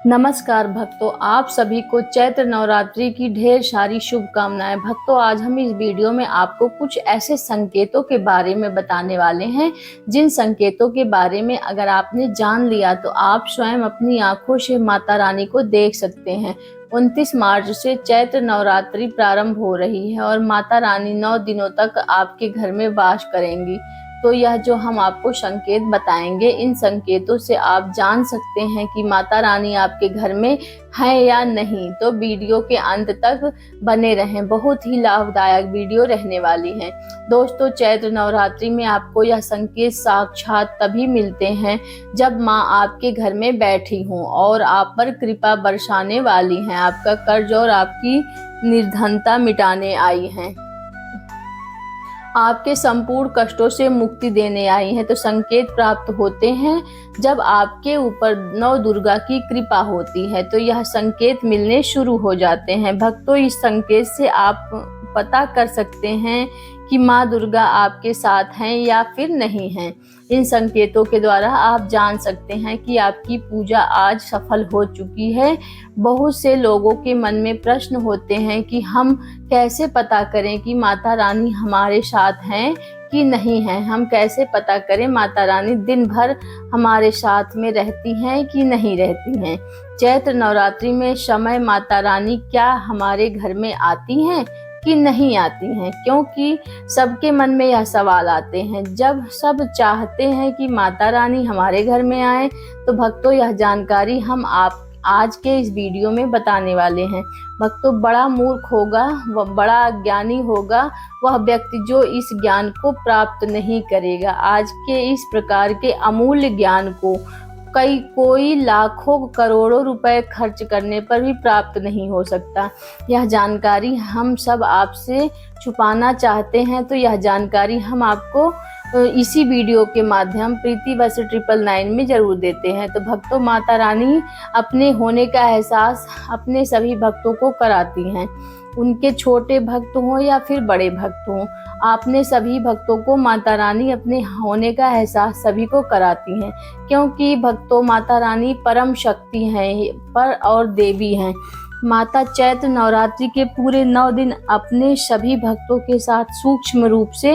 नमस्कार भक्तों, आप सभी को चैत्र नवरात्रि की ढेर सारी शुभकामनाएं। भक्तों, आज हम इस वीडियो में आपको कुछ ऐसे संकेतों के बारे में बताने वाले हैं जिन संकेतों के बारे में अगर आपने जान लिया तो आप स्वयं अपनी आंखों से माता रानी को देख सकते हैं। 29 मार्च से चैत्र नवरात्रि प्रारंभ हो रही है और माता रानी 9 दिनों तक आपके घर में वास करेंगी। तो यह जो हम आपको संकेत बताएंगे, इन संकेतों से आप जान सकते हैं कि माता रानी आपके घर में है या नहीं। तो वीडियो के अंत तक बने रहें, बहुत ही लाभदायक वीडियो रहने वाली है। दोस्तों, चैत्र नवरात्रि में आपको यह संकेत साक्षात तभी मिलते हैं जब माँ आपके घर में बैठी हों और आप पर कृपा बरसाने वाली हैं, आपका कर्ज और आपकी निर्धनता मिटाने आई हैं, आपके संपूर्ण कष्टों से मुक्ति देने आई हैं। तो संकेत प्राप्त होते हैं जब आपके ऊपर नौ दुर्गा की कृपा होती है, तो यह संकेत मिलने शुरू हो जाते हैं। भक्तों, इस संकेत से आप पता कर सकते हैं कि माँ दुर्गा आपके साथ हैं या फिर नहीं हैं। इन संकेतों के द्वारा आप जान सकते हैं कि आपकी पूजा आज सफल हो चुकी है। बहुत से लोगों के मन में प्रश्न होते हैं कि हम कैसे पता करें कि माता रानी हमारे साथ हैं कि नहीं हैं। हम कैसे पता करें माता रानी दिन भर हमारे साथ में रहती हैं कि नहीं रहती हैं। चैत्र नवरात्रि में समय माता रानी क्या हमारे घर में आती हैं कि नहीं आती हैं, क्योंकि सबके मन में यह सवाल आते हैं। जब सब चाहते हैं कि माता रानी हमारे घर में आए, तो भक्तों यह जानकारी हम आप आज के इस वीडियो में बताने वाले हैं। भक्तों, बड़ा मूर्ख होगा वह, बड़ा अज्ञानी होगा वह व्यक्ति जो इस ज्ञान को प्राप्त नहीं करेगा। आज के इस प्रकार के अमूल्य ज्ञान को कोई लाखों करोड़ों रुपए खर्च करने पर भी प्राप्त नहीं हो सकता। यह जानकारी हम सब आपसे छुपाना चाहते हैं, तो यह जानकारी हम आपको इसी वीडियो के माध्यम प्रीति बस 999 में जरूर देते हैं। तो भक्तों, माता रानी अपने होने का एहसास अपने सभी भक्तों को कराती हैं, उनके छोटे भक्त हों या फिर बड़े भक्त हों। आपने सभी भक्तों को माता रानी अपने होने का एहसास सभी को कराती हैं, क्योंकि भक्तों माता रानी परम शक्ति हैं पर और देवी हैं। माता चैत्र नवरात्रि के पूरे 9 दिन अपने सभी भक्तों के साथ सूक्ष्म रूप से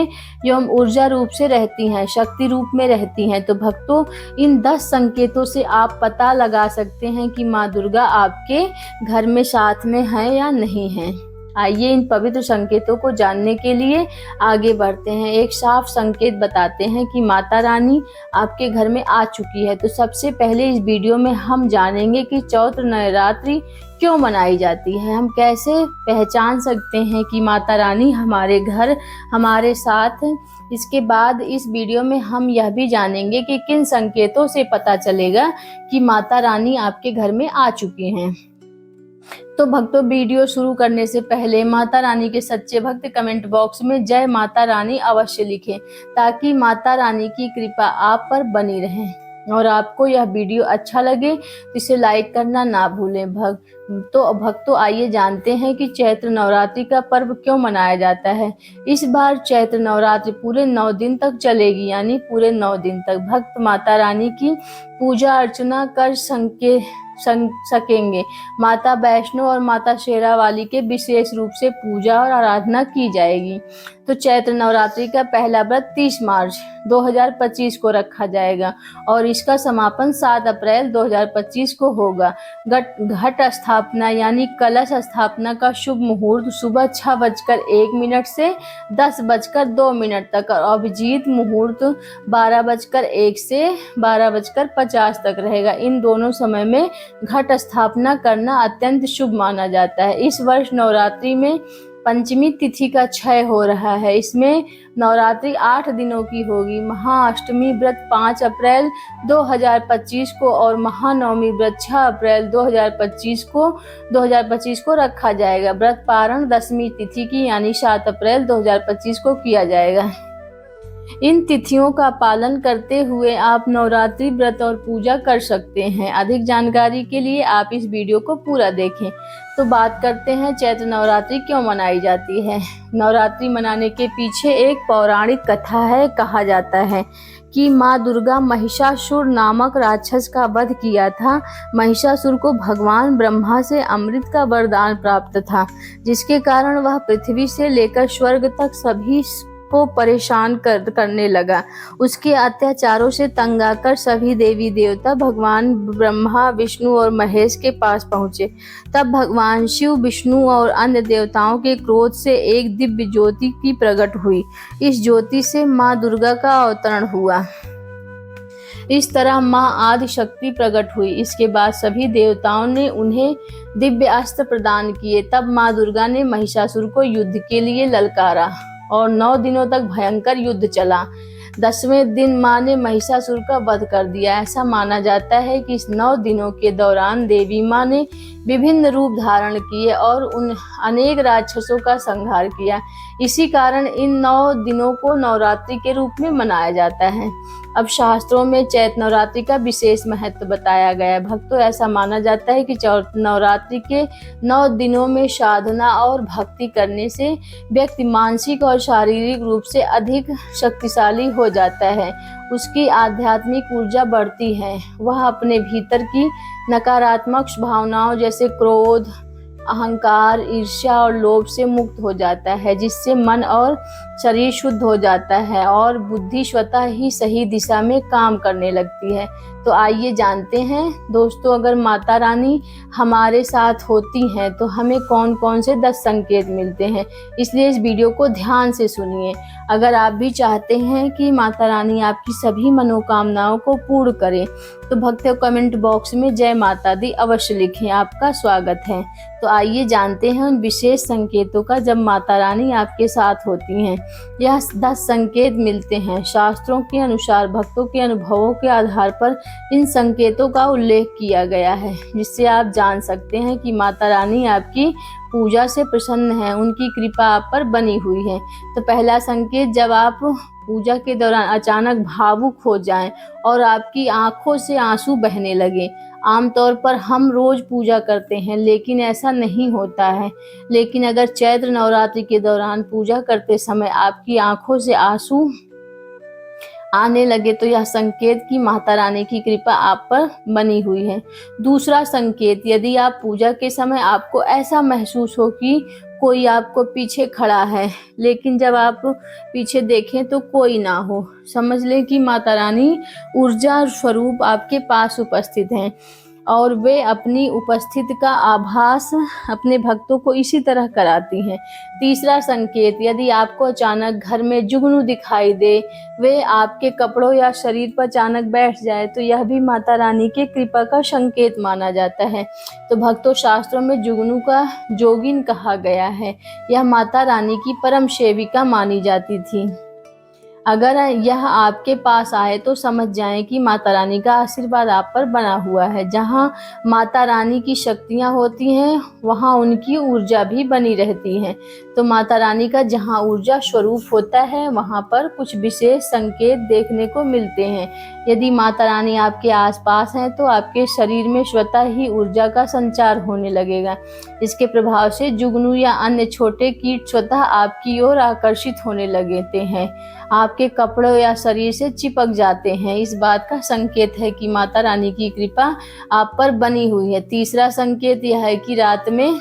एवं ऊर्जा रूप से रहती हैं, शक्ति रूप में रहती हैं। तो भक्तों, इन 10 संकेतों से आप पता लगा सकते हैं कि माँ दुर्गा आपके घर में साथ में है या नहीं है। आइए इन पवित्र संकेतों को जानने के लिए आगे बढ़ते हैं। एक साफ संकेत बताते हैं कि माता रानी आपके घर में आ चुकी है। तो सबसे पहले इस वीडियो में हम जानेंगे कि चैत्र नवरात्रि क्यों मनाई जाती है, हम कैसे पहचान सकते हैं कि माता रानी हमारे घर हमारे साथ। इसके बाद इस वीडियो में हम यह भी जानेंगे कि किन संकेतों से पता चलेगा कि माता रानी आपके घर में आ चुकी हैं। तो भक्तों, वीडियो शुरू करने से पहले माता रानी के सच्चे भक्त कमेंट बॉक्स में जय माता रानी अवश्य लिखें, ताकि माता रानी की कृपा आप पर बनी रहे। और आपको यह वीडियो अच्छा लगे तो इसे लाइक करना ना भूलें। भक्तों, आइए जानते हैं कि चैत्र नवरात्रि का पर्व क्यों मनाया जाता है। इस बार चैत्र नवरात्रि पूरे 9 दिन तक चलेगी, यानी पूरे 9 दिन तक भक्त माता रानी की पूजा अर्चना कर सकेंगे। माता वैष्णो और माता शेरावाली के विशेष रूप से पूजा और आराधना की जाएगी। तो चैत्र नवरात्रि का पहला व्रत 30 मार्च 2025 को रखा जाएगा और इसका समापन 7 अप्रैल 2025 को होगा। घट स्थापना यानी कलश स्थापना का शुभ मुहूर्त सुबह 6:01 से 10:02 तक और अभिजीत मुहूर्त 12:01 से 12:50 तक रहेगा। इन दोनों समय में घट स्थापना करना अत्यंत शुभ माना जाता है। इस वर्ष नवरात्रि में पंचमी तिथि का क्षय हो रहा है। इसमें नवरात्रि 8 दिनों की होगी। महाअष्टमी व्रत 5 अप्रैल 2025 को और महानवमी व्रत 6 अप्रैल 2025 को रखा जाएगा। व्रत पारण 10वीं तिथि की यानी 7 अप्रैल 2025 को किया जाएगा। इन तिथियों का पालन करते हुए आप नवरात्रि व्रत और पूजा कर सकते हैं। अधिक जानकारी के लिए आप इस वीडियो को पूरा देखें। तो बात करते हैं चैत्र नवरात्रि क्यों मनाई जाती है। नवरात्रि मनाने के पीछे एक पौराणिक कथा है। कहा जाता है कि माँ दुर्गा महिषासुर नामक राक्षस का वध किया था। महिषासुर को भगवान ब्रह्मा से अमृत का वरदान प्राप्त था, जिसके कारण वह पृथ्वी से लेकर स्वर्ग तक सभी को परेशान करने लगा। उसके अत्याचारों से तंग आकर सभी देवी देवता भगवान ब्रह्मा, विष्णु और महेश के पास पहुंचे। तब भगवान शिव, विष्णु और अन्य देवताओं के क्रोध से एक दिव्य ज्योति की प्रकट हुई। इस ज्योति से माँ दुर्गा का अवतरण हुआ। इस तरह माँ आदि शक्ति प्रकट हुई। इसके बाद सभी देवताओं ने उन्हें दिव्य अस्त्र प्रदान किए। तब माँ दुर्गा ने महिषासुर को युद्ध के लिए ललकारा और 9 दिनों तक भयंकर युद्ध चला। 10वें दिन माँ ने महिषासुर का वध कर दिया। ऐसा माना जाता है कि इस 9 दिनों के दौरान देवी माँ ने विभिन्न रूप धारण किए और उन अनेक राक्षसों का संहार किया। इसी कारण इन 9 दिनों को नवरात्रि के रूप में मनाया जाता है। अब शास्त्रों में चैत्र नवरात्रि का विशेष महत्व बताया गया है। भक्तों, ऐसा माना जाता है कि नवरात्रि के 9 दिनों में साधना और भक्ति करने से व्यक्ति मानसिक और शारीरिक रूप से अधिक शक्तिशाली हो जाता है। उसकी आध्यात्मिक ऊर्जा बढ़ती है। वह अपने भीतर की नकारात्मक भावनाओं जैसे क्रोध, अहंकार, ईर्ष्या और लोभ से मुक्त हो जाता है, जिससे मन और शरीर शुद्ध हो जाता है और बुद्धि स्वतः ही सही दिशा में काम करने लगती है। तो आइए जानते हैं दोस्तों, अगर माता रानी हमारे साथ होती हैं तो हमें कौन कौन से 10 संकेत मिलते हैं। इसलिए इस वीडियो को ध्यान से सुनिए। अगर आप भी चाहते हैं कि माता रानी आपकी सभी मनोकामनाओं को पूर्ण करें तो भक्तों कमेंट बॉक्स में जय माता दी अवश्य लिखें। आपका स्वागत है। तो आइए जानते हैं उन विशेष संकेतों का जब माता रानी आपके साथ होती हैं। यह 10 संकेत मिलते हैं। शास्त्रों के अनुसार भक्तों के अनुभवों के आधार पर इन संकेतों का उल्लेख किया गया है, जिससे आप जान सकते हैं कि माता रानी आपकी पूजा से प्रसन्न है, उनकी कृपा आप पर बनी हुई है। तो पहला संकेत, जब आप पूजा के दौरान अचानक भावुक हो जाएं और आपकी आंखों से आंसू बहने लगे। आमतौर पर हम रोज पूजा करते हैं लेकिन ऐसा नहीं होता है। लेकिन अगर चैत्र नवरात्रि के दौरान पूजा करते समय आपकी आंखों से आंसू आने लगे तो यह संकेत कि माता रानी की कृपा आप पर बनी हुई है। दूसरा संकेत, यदि आप पूजा के समय आपको ऐसा महसूस हो कि कोई आपको पीछे खड़ा है, लेकिन जब आप पीछे देखें तो कोई ना हो, समझ लें कि माता रानी ऊर्जा स्वरूप आपके पास उपस्थित हैं और वे अपनी उपस्थिति का आभास अपने भक्तों को इसी तरह कराती हैं। तीसरा संकेत, यदि आपको अचानक घर में जुगनू दिखाई दे, वे आपके कपड़ों या शरीर पर अचानक बैठ जाए तो यह भी माता रानी के कृपा का संकेत माना जाता है। तो भक्तों, शास्त्रों में जुगनू का जोगिन कहा गया है। यह माता रानी की परम सेविका मानी जाती थी। अगर यह आपके पास आए तो समझ जाएं कि माता रानी का आशीर्वाद आप पर बना हुआ है। जहाँ माता रानी की शक्तियाँ होती हैं वहाँ उनकी ऊर्जा भी बनी रहती है। तो माता रानी का जहाँ ऊर्जा स्वरूप होता है वहाँ पर कुछ विशेष संकेत देखने को मिलते हैं। यदि माता रानी आपके आसपास हैं तो आपके शरीर में स्वतः ही ऊर्जा का संचार होने लगेगा। इसके प्रभाव से जुगनू या अन्य छोटे कीट स्वतः आपकी ओर आकर्षित होने लगते हैं, आपके कपड़ों या शरीर से चिपक जाते हैं। इस बात का संकेत है कि माता रानी की कृपा आप पर बनी हुई है। तीसरा संकेत यह है कि रात में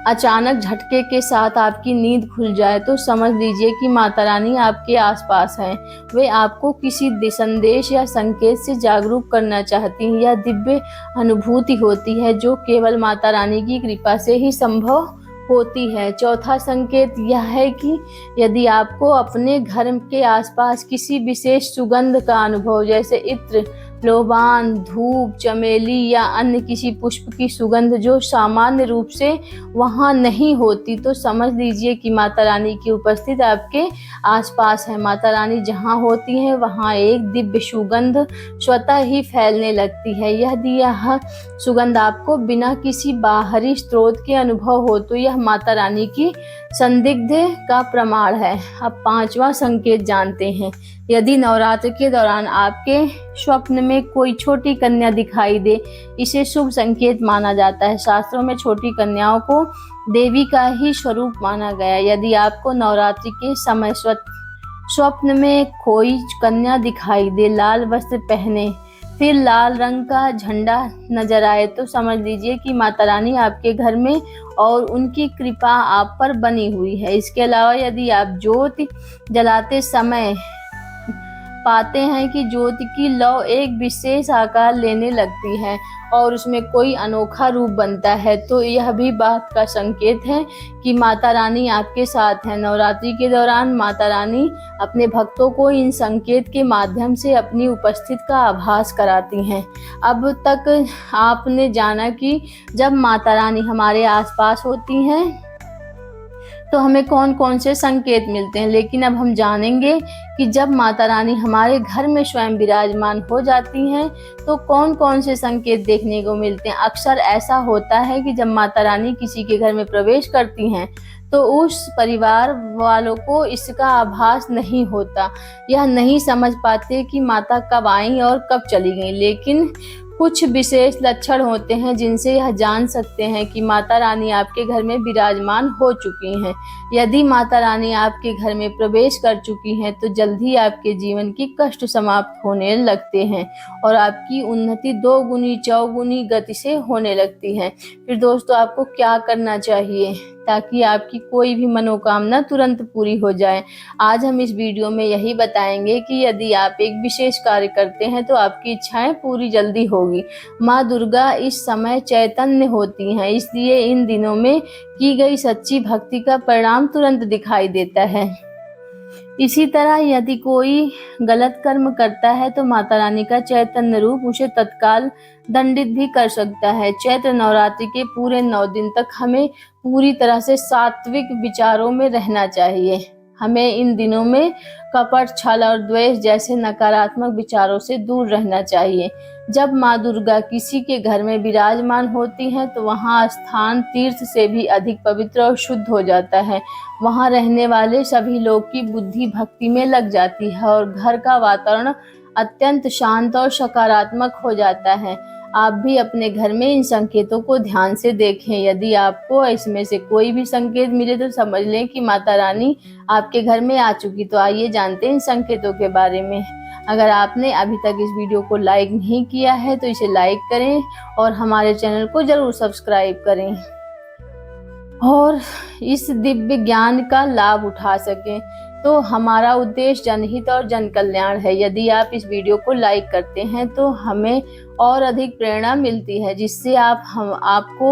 अचानक झटके के साथ आपकी नींद खुल जाए तो समझ लीजिए कि माता रानी आपके आसपास हैं। वे आपको किसी संदेश या संकेत से जागरूक करना चाहती हैं। यह दिव्य अनुभूति होती है जो केवल माता रानी की कृपा से ही संभव होती है। चौथा संकेत यह है कि यदि आपको अपने घर के आसपास किसी विशेष सुगंध का अनुभव, जैसे इत्र, लोबान, धूप, चमेली या अन्य किसी पुष्प की सुगंध जो सामान्य रूप से वहाँ नहीं होती, तो समझ लीजिए कि माता रानी की उपस्थिति आपके आसपास है। माता रानी जहाँ होती हैं वहाँ एक दिव्य सुगंध स्वतः ही फैलने लगती है। यदि यह सुगंध आपको बिना किसी बाहरी स्रोत के अनुभव हो तो यह माता रानी की संदिग्ध का प्रमाण है। अब 5वां संकेत जानते हैं। यदि नवरात्र के दौरान आपके स्वप्न में कोई छोटी कन्या दिखाई दे, इसे शुभ संकेत माना जाता है। शास्त्रों में छोटी कन्याओं को देवी का ही स्वरूप माना गया। यदि आपको नवरात्रि के समय स्वप्न में कोई कन्या दिखाई दे, लाल वस्त्र पहने, फिर लाल रंग का झंडा नजर आए, तो समझ लीजिए कि माता रानी आपके घर में और उनकी कृपा आप पर बनी हुई है। इसके अलावा यदि आप ज्योति जलाते समय पाते हैं कि ज्योति की लौ एक विशेष आकार लेने लगती है और उसमें कोई अनोखा रूप बनता है, तो यह भी बात का संकेत है कि माता रानी आपके साथ हैं। नवरात्रि के दौरान माता रानी अपने भक्तों को इन संकेत के माध्यम से अपनी उपस्थिति का आभास कराती हैं। अब तक आपने जाना कि जब माता रानी हमारे आसपास होती हैं तो हमें कौन कौन से संकेत मिलते हैं, लेकिन अब हम जानेंगे कि जब माता रानी हमारे घर में स्वयं विराजमान हो जाती हैं तो कौन कौन से संकेत देखने को मिलते हैं। अक्सर ऐसा होता है कि जब माता रानी किसी के घर में प्रवेश करती हैं तो उस परिवार वालों को इसका आभास नहीं होता, यह नहीं समझ पाते कि माता कब आई और कब चली गई। लेकिन कुछ विशेष लक्षण होते हैं जिनसे यह जान सकते हैं कि माता रानी आपके घर में विराजमान हो चुकी हैं। यदि माता रानी आपके घर में प्रवेश कर चुकी हैं तो जल्द ही आपके जीवन की कष्ट समाप्त होने लगते हैं और आपकी उन्नति 2 गुनी 4 गुनी गति से होने लगती है। फिर दोस्तों, आपको क्या करना चाहिए ताकि आपकी कोई भी मनोकामना तुरंत पूरी हो जाए? आज हम इस वीडियो में यही बताएंगे कि यदि आप एक विशेष कार्य करते हैं तो आपकी इच्छाएं पूरी जल्दी होगी। माँ दुर्गा इस समय चैतन्य होती हैं, इसलिए इन दिनों में की गई सच्ची भक्ति का परिणाम तुरंत दिखाई देता है। इसी तरह यदि कोई गलत कर्म करता है तो माता रानी का चैतन्य रूप उसे तत्काल दंडित भी कर सकता है। चैत्र नवरात्रि के पूरे 9 दिन तक हमें पूरी तरह से सात्विक विचारों में रहना चाहिए। हमें इन दिनों में कपट, छल और द्वेष जैसे नकारात्मक विचारों से दूर रहना चाहिए। जब माँ दुर्गा किसी के घर में विराजमान होती हैं तो वहाँ स्थान तीर्थ से भी अधिक पवित्र और शुद्ध हो जाता है। वहाँ रहने वाले सभी लोग की बुद्धि भक्ति में लग जाती है और घर का वातावरण अत्यंत शांत और सकारात्मक हो जाता है। आप भी अपने घर में इन संकेतों को ध्यान से देखें। यदि आपको इसमें से कोई भी संकेत मिले तो समझ लें कि माता रानी आपके घर में आ चुकी। तो आइए जानते हैं इन संकेतों के बारे में। अगर आपने अभी तक इस वीडियो को लाइक नहीं किया है तो इसे लाइक करें और हमारे चैनल को जरूर सब्सक्राइब करें और इस दिव्य ज्ञान का लाभ उठा सकें। तो हमारा उद्देश्य जनहित और जन कल्याण है। यदि आप इस वीडियो को लाइक करते हैं तो हमें और अधिक प्रेरणा मिलती है, जिससे आपको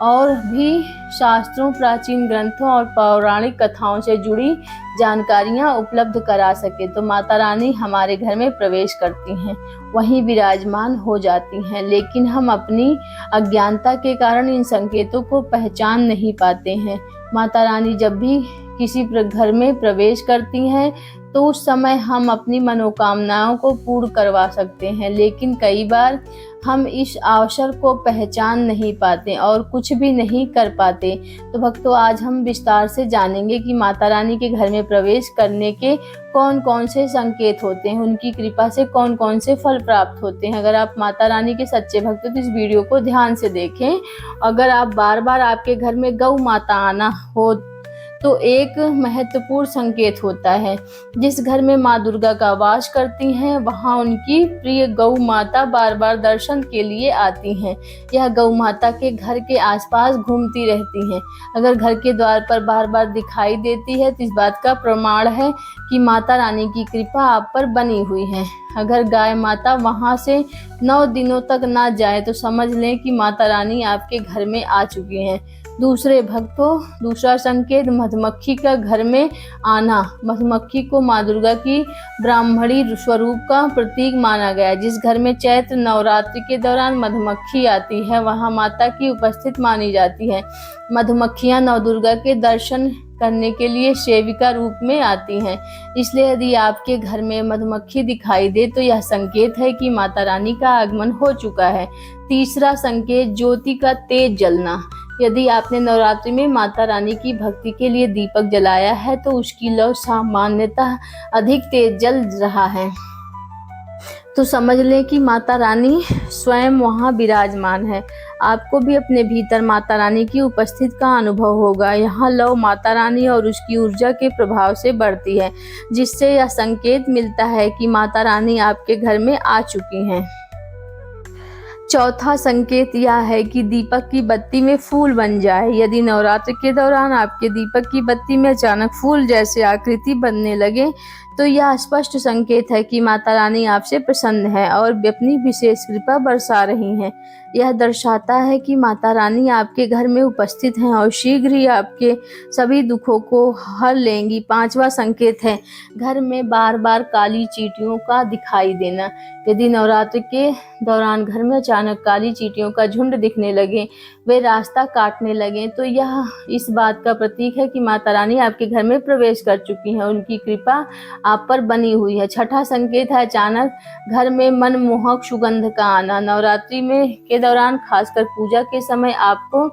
और भी शास्त्रों, प्राचीन ग्रंथों और पौराणिक कथाओं से जुड़ी जानकारियां उपलब्ध करा सके। तो माता रानी हमारे घर में प्रवेश करती हैं, वहीं विराजमान हो जाती हैं, लेकिन हम अपनी अज्ञानता के कारण इन संकेतों को पहचान नहीं पाते हैं। माता रानी जब भी किसी घर में प्रवेश करती हैं तो उस समय हम अपनी मनोकामनाओं को पूर्ण करवा सकते हैं, लेकिन कई बार हम इस अवसर को पहचान नहीं पाते और कुछ भी नहीं कर पाते। तो भक्तों, आज हम विस्तार से जानेंगे कि माता रानी के घर में प्रवेश करने के कौन कौन से संकेत होते हैं, उनकी कृपा से कौन कौन से फल प्राप्त होते हैं। अगर आप माता रानी के सच्चे भक्त हो तो इस वीडियो को ध्यान से देखें। अगर आप बार बार आपके घर में गौ माता आना हो तो एक महत्वपूर्ण संकेत होता है। जिस घर में माँ दुर्गा का वास करती हैं वहाँ उनकी प्रिय गौ माता बार बार दर्शन के लिए आती हैं। यह गौ माता के घर के आसपास घूमती रहती हैं। अगर घर के द्वार पर बार बार दिखाई देती है तो इस बात का प्रमाण है कि माता रानी की कृपा आप पर बनी हुई है। अगर गाय माता वहाँ से 9 दिनों तक ना जाए तो समझ लें कि माता रानी आपके घर में आ चुकी हैं। दूसरा संकेत मधुमक्खी का घर में आना। मधुमक्खी को माँ दुर्गा की ब्राह्मणी स्वरूप का प्रतीक माना गया। जिस घर में चैत्र नवरात्रि के दौरान मधुमक्खी आती है वहाँ माता की उपस्थिति मानी जाती है। मधुमक्खियाँ नव दुर्गा के दर्शन करने के लिए सेविका रूप में आती हैं। इसलिए यदि आपके घर में मधुमक्खी दिखाई दे तो यह संकेत है कि माता रानी का आगमन हो चुका है। तीसरा संकेत ज्योति का तेज जलना। यदि आपने नवरात्रि में माता रानी की भक्ति के लिए दीपक जलाया है तो उसकी लौ सामान्यतः अधिक तेज जल रहा है, तो समझ लें कि माता रानी स्वयं वहाँ विराजमान है। आपको भी अपने भीतर माता रानी की उपस्थिति का अनुभव होगा। यहाँ लौ माता रानी और उसकी ऊर्जा के प्रभाव से बढ़ती है, जिससे यह संकेत मिलता है कि माता रानी आपके घर में आ चुकी हैं। चौथा संकेत यह है कि दीपक की बत्ती में फूल बन जाए। यदि नवरात्र के दौरान आपके दीपक की बत्ती में अचानक फूल जैसे आकृति बनने लगे तो यह स्पष्ट संकेत है कि माता रानी आपसे प्रसन्न है और अपनी विशेष कृपा बरसा रही हैं। यह दर्शाता है कि माता रानी आपके घर में उपस्थित हैं और शीघ्र ही आपके सभी दुखों को हर लेंगी। पांचवा संकेत है घर में बार बार काली चींटियों का दिखाई देना। यदि नवरात्र के दौरान घर में अचानक काली चींटियों का झुंड दिखने लगे, वे रास्ता काटने लगे, तो यह इस बात का प्रतीक है कि माता रानी आपके घर में प्रवेश कर चुकी हैं, उनकी कृपा आप पर बनी हुई है। छठा संकेत है अचानक घर में मनमोहक सुगंध का आना। नवरात्रि में के दौरान खासकर पूजा के समय आपको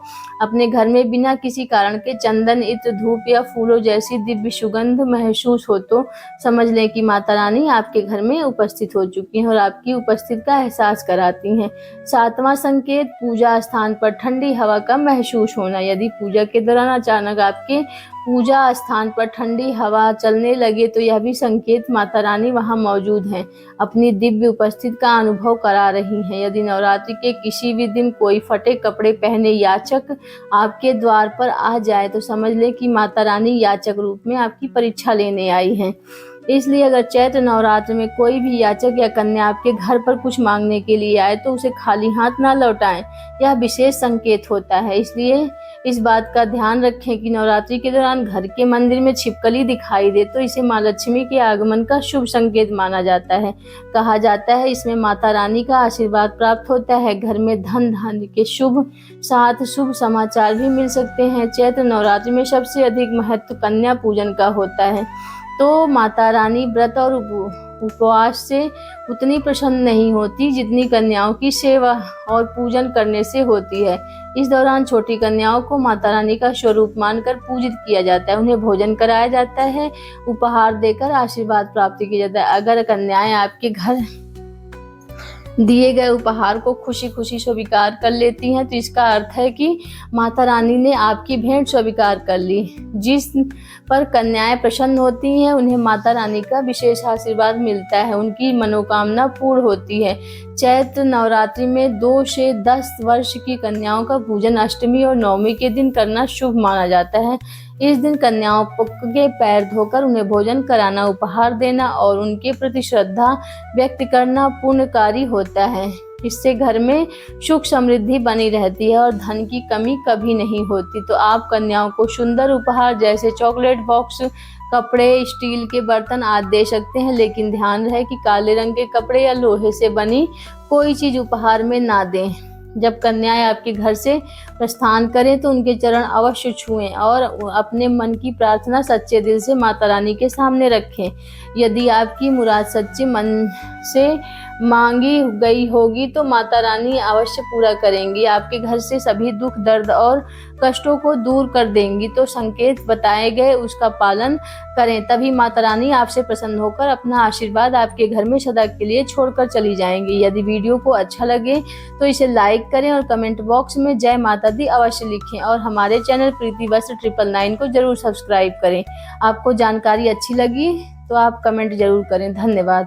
अपने घर में बिना किसी कारण के चंदन, इत्र, धूप या फूलों जैसी दिव्य सुगंध महसूस हो तो समझ लें कि माता रानी आपके घर में उपस्थित हो चुकी हैं और आपकी उपस्थिति का एहसास कराती हैं। सातवां संकेत पूजा स्थान पर ठंडी हवा का महसूस होना। यदि पूजा के दौरान अचानक आपके पूजा स्थान पर ठंडी हवा चलने लगे तो यह भी संकेत माता रानी वहां मौजूद हैं, अपनी दिव्य उपस्थिति का अनुभव करा रही हैं। यदि नवरात्रि के किसी भी दिन कोई फटे कपड़े पहने याचक आपके द्वार पर आ जाए तो समझ लें कि माता रानी याचक रूप में आपकी परीक्षा लेने आई हैं। इसलिए अगर चैत्र नवरात्र में कोई भी याचक या कन्या आपके घर पर कुछ मांगने के लिए आए तो उसे खाली हाथ ना लौटाएं, यह विशेष संकेत होता है। इसलिए इस बात का ध्यान रखें कि नवरात्रि के दौरान घर के मंदिर में छिपकली दिखाई दे तो इसे माँ लक्ष्मी के आगमन का शुभ संकेत माना जाता है। कहा जाता है इसमें माता रानी का आशीर्वाद प्राप्त होता है। घर में धन धान्य के शुभ साथ शुभ समाचार भी मिल सकते हैं। चैत्र नवरात्रि में सबसे अधिक महत्व कन्या पूजन का होता है, तो माता रानी व्रत और उपवास से उतनी प्रसन्न नहीं होती जितनी कन्याओं की सेवा और पूजन करने से होती है। इस दौरान छोटी कन्याओं को माता रानी का स्वरूप मानकर पूजित किया जाता है, उन्हें भोजन कराया जाता है, उपहार देकर आशीर्वाद प्राप्त किया जाता है। अगर कन्याएं आपके घर दिए गए उपहार को खुशी खुशी स्वीकार कर लेती हैं तो इसका अर्थ है कि माता रानी ने आपकी भेंट स्वीकार कर ली। जिस पर कन्याएं प्रसन्न होती हैं उन्हें माता रानी का विशेष आशीर्वाद मिलता है, उनकी मनोकामना पूर्ण होती है। चैत्र नवरात्रि में 2 से 10 वर्ष की कन्याओं का पूजन अष्टमी और नवमी के दिन करना शुभ माना जाता है। इस दिन कन्याओं के पैर धोकर उन्हें भोजन कराना, उपहार देना और उनके प्रति श्रद्धा व्यक्त करना पुण्यकारी होता है। इससे घर में सुख समृद्धि बनी रहती है और धन की कमी कभी नहीं होती। तो आप कन्याओं को सुंदर उपहार जैसे चॉकलेट बॉक्स, कपड़े, स्टील के बर्तन आदि दे सकते हैं, लेकिन ध्यान रहे कि काले रंग के कपड़े या लोहे से बनी कोई चीज उपहार में ना दें। जब कन्याएं आपके घर से प्रस्थान करें तो उनके चरण अवश्य छुएं और अपने मन की प्रार्थना सच्चे दिल से माता रानी के सामने रखें। यदि आपकी मुराद सच्चे मन से मांगी गई होगी तो माता रानी अवश्य पूरा करेंगी, आपके घर से सभी दुख, दर्द और कष्टों को दूर कर देंगी। तो संकेत बताए गए उसका पालन करें, तभी माता रानी आपसे प्रसन्न होकर अपना आशीर्वाद आपके घर में सदा के लिए छोड़कर चली जाएंगी। यदि वीडियो को अच्छा लगे तो इसे लाइक करें और कमेंट बॉक्स में जय माता दी अवश्य लिखें और हमारे चैनल प्रीति वस्त्र 999 को जरूर सब्सक्राइब करें। आपको जानकारी अच्छी लगी तो आप कमेंट जरूर करें। धन्यवाद।